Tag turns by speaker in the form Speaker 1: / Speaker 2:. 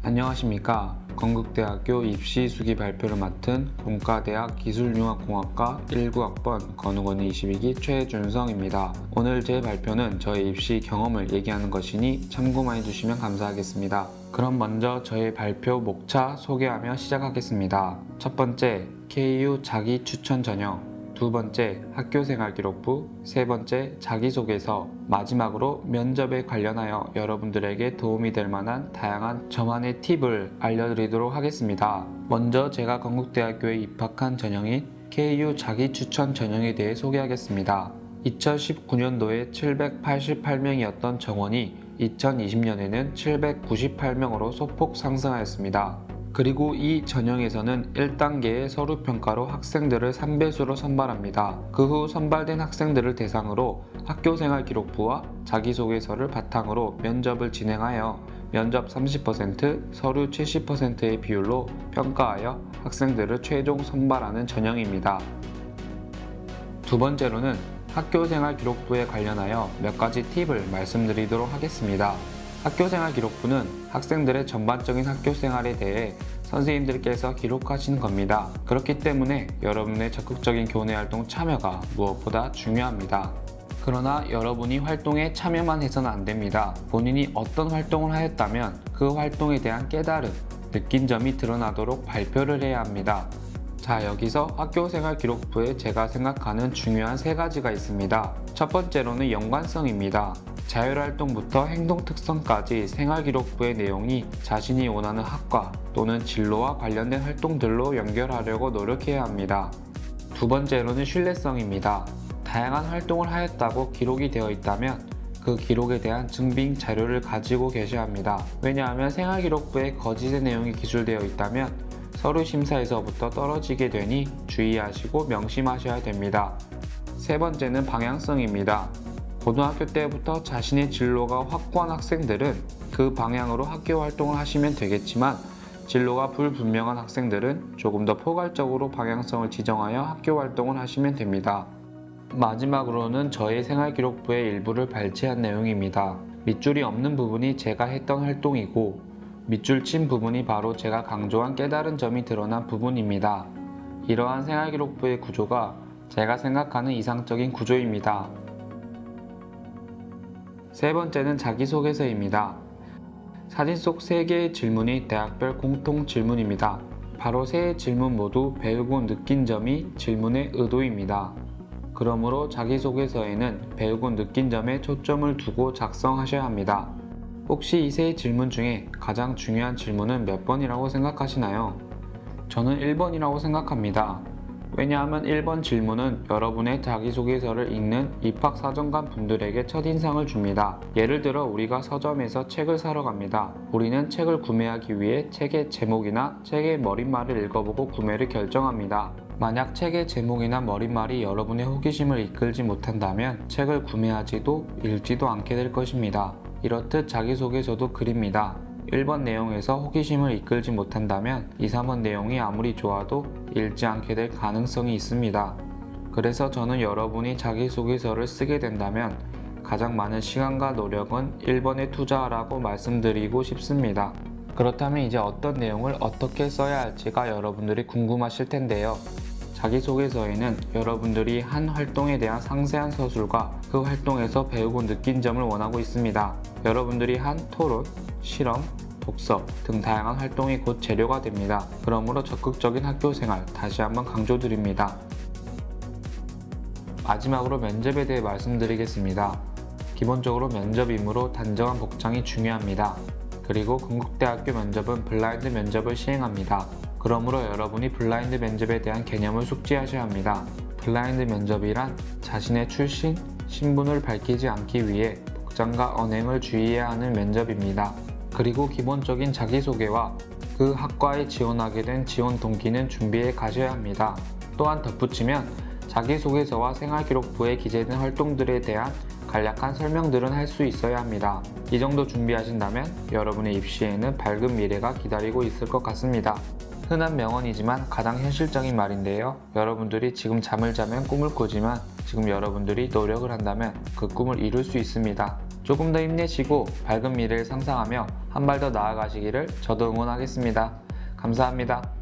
Speaker 1: 안녕하십니까. 건국대학교 입시 수기 발표를 맡은 공과대학 기술융합공학과 19학번 건우건이 22기 최준성입니다. 오늘 제 발표는 저의 입시 경험을 얘기하는 것이니 참고만 해주시면 감사하겠습니다. 그럼 먼저 저의 발표 목차 소개하며 시작하겠습니다. 첫 번째, KU 자기 추천 전형, 두 번째, 학교생활기록부, 세 번째, 자기소개서, 마지막으로 면접에 관련하여 여러분들에게 도움이 될 만한 다양한 저만의 팁을 알려드리도록 하겠습니다. 먼저 제가 건국대학교에 입학한 전형인 KU 자기추천 전형에 대해 소개하겠습니다. 2019년도에 788명이었던 정원이 2020년에는 798명으로 소폭 상승하였습니다. 그리고 이 전형에서는 1단계의 서류평가로 학생들을 3배수로 선발합니다. 그 후 선발된 학생들을 대상으로 학교생활기록부와 자기소개서를 바탕으로 면접을 진행하여 면접 30%, 서류 70%의 비율로 평가하여 학생들을 최종 선발하는 전형입니다. 두 번째로는 학교생활기록부에 관련하여 몇 가지 팁을 말씀드리도록 하겠습니다. 학교생활기록부는 학생들의 전반적인 학교생활에 대해 선생님들께서 기록하신 겁니다. 그렇기 때문에 여러분의 적극적인 교내활동 참여가 무엇보다 중요합니다. 그러나 여러분이 활동에 참여만 해서는 안 됩니다. 본인이 어떤 활동을 하였다면 그 활동에 대한 깨달음, 느낀 점이 드러나도록 발표를 해야 합니다. 자, 여기서 학교생활기록부에 제가 생각하는 중요한 세 가지가 있습니다. 첫 번째로는 연관성입니다. 자율활동부터 행동특성까지 생활기록부의 내용이 자신이 원하는 학과 또는 진로와 관련된 활동들로 연결하려고 노력해야 합니다. 두 번째로는 신뢰성입니다. 다양한 활동을 하였다고 기록이 되어 있다면 그 기록에 대한 증빙 자료를 가지고 계셔야 합니다. 왜냐하면 생활기록부에 거짓의 내용이 기술되어 있다면 서류 심사에서부터 떨어지게 되니 주의하시고 명심하셔야 됩니다. 세 번째는 방향성입니다. 고등학교 때부터 자신의 진로가 확고한 학생들은 그 방향으로 학교 활동을 하시면 되겠지만 진로가 불분명한 학생들은 조금 더 포괄적으로 방향성을 지정하여 학교 활동을 하시면 됩니다. 마지막으로는 저의 생활기록부의 일부를 발췌한 내용입니다. 밑줄이 없는 부분이 제가 했던 활동이고 밑줄 친 부분이 바로 제가 강조한 깨달은 점이 드러난 부분입니다. 이러한 생활기록부의 구조가 제가 생각하는 이상적인 구조입니다. 세 번째는 자기소개서입니다. 사진 속 3개의 질문이 대학별 공통 질문입니다. 바로 3 질문 모두 배우고 느낀 점이 질문의 의도입니다. 그러므로 자기소개서에는 배우고 느낀 점에 초점을 두고 작성하셔야 합니다. 혹시 이 3 질문 중에 가장 중요한 질문은 몇 번이라고 생각하시나요? 저는 1번이라고 생각합니다. 왜냐하면 1번 질문은 여러분의 자기소개서를 읽는 입학사정관 분들에게 첫인상을 줍니다. 예를 들어 우리가 서점에서 책을 사러 갑니다. 우리는 책을 구매하기 위해 책의 제목이나 책의 머릿말을 읽어보고 구매를 결정합니다. 만약 책의 제목이나 머릿말이 여러분의 호기심을 이끌지 못한다면 책을 구매하지도 읽지도 않게 될 것입니다. 이렇듯 자기소개서도 그립니다. 1번 내용에서 호기심을 이끌지 못한다면 2, 3번 내용이 아무리 좋아도 읽지 않게 될 가능성이 있습니다. 그래서 저는 여러분이 자기소개서를 쓰게 된다면 가장 많은 시간과 노력은 1번에 투자하라고 말씀드리고 싶습니다. 그렇다면 이제 어떤 내용을 어떻게 써야 할지가 여러분들이 궁금하실 텐데요. 자기소개서에는 여러분들이 한 활동에 대한 상세한 서술과 그 활동에서 배우고 느낀 점을 원하고 있습니다. 여러분들이 한 토론, 실험, 독서 등 다양한 활동이 곧 재료가 됩니다. 그러므로 적극적인 학교생활 다시 한번 강조드립니다. 마지막으로 면접에 대해 말씀드리겠습니다. 기본적으로 면접이므로 단정한 복장이 중요합니다. 그리고 건국대학교 면접은 블라인드 면접을 시행합니다. 그러므로 여러분이 블라인드 면접에 대한 개념을 숙지하셔야 합니다. 블라인드 면접이란 자신의 출신, 신분을 밝히지 않기 위해 복장과 언행을 주의해야 하는 면접입니다. 그리고 기본적인 자기소개와 그 학과에 지원하게 된 지원 동기는 준비해 가셔야 합니다. 또한 덧붙이면 자기소개서와 생활기록부에 기재된 활동들에 대한 간략한 설명들은 할 수 있어야 합니다. 이 정도 준비하신다면 여러분의 입시에는 밝은 미래가 기다리고 있을 것 같습니다. 흔한 명언이지만 가장 현실적인 말인데요. 여러분들이 지금 잠을 자면 꿈을 꾸지만 지금 여러분들이 노력을 한다면 그 꿈을 이룰 수 있습니다. 조금 더 힘내시고 밝은 미래를 상상하며 한 발 더 나아가시기를 저도 응원하겠습니다. 감사합니다.